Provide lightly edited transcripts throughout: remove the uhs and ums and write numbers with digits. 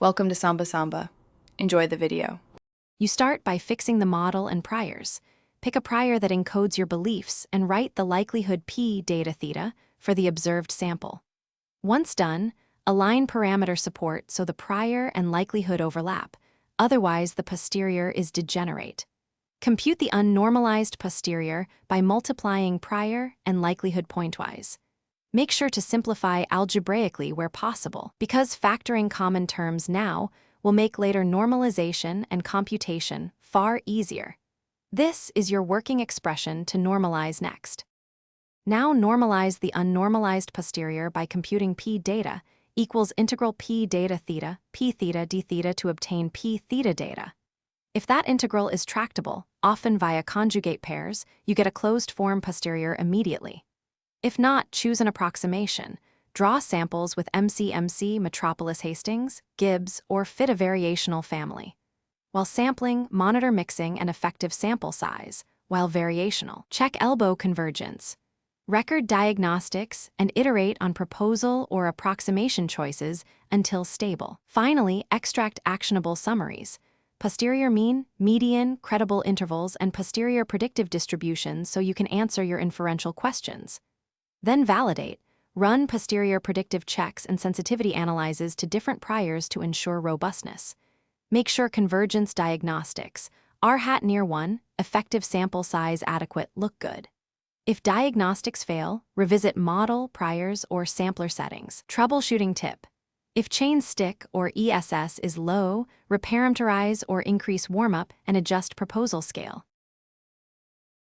Welcome to Samba Samba. Enjoy the video. You start by fixing the model and priors. Pick a prior that encodes your beliefs and write the likelihood p data theta for the observed sample. Once done, align parameter support so the prior and likelihood overlap, otherwise the posterior is degenerate. Compute the unnormalized posterior by multiplying prior and likelihood pointwise. Make sure to simplify algebraically where possible, because factoring common terms now will make later normalization and computation far easier. This is your working expression to normalize next. Now normalize the unnormalized posterior by computing p data equals integral p data theta, p theta d theta to obtain p theta data. If that integral is tractable, often via conjugate pairs, you get a closed form posterior immediately. If not, choose an approximation. Draw samples with MC, Metropolis Hastings, Gibbs, or fit a variational family. While sampling, monitor mixing and effective sample size. While variational, check elbow convergence. Record diagnostics and iterate on proposal or approximation choices until stable. Finally, extract actionable summaries. Posterior mean, median, credible intervals, and posterior predictive distributions so you can answer your inferential questions. Then validate. Run posterior predictive checks and sensitivity analyses to different priors to ensure robustness. Make sure convergence diagnostics, R-hat near 1, effective sample size adequate, look good. If diagnostics fail, revisit model, priors, or sampler settings. Troubleshooting tip. If chains stick or ESS is low, reparameterize or increase warm-up and adjust proposal scale.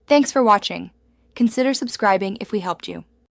Thanks for watching. Consider subscribing if we helped you.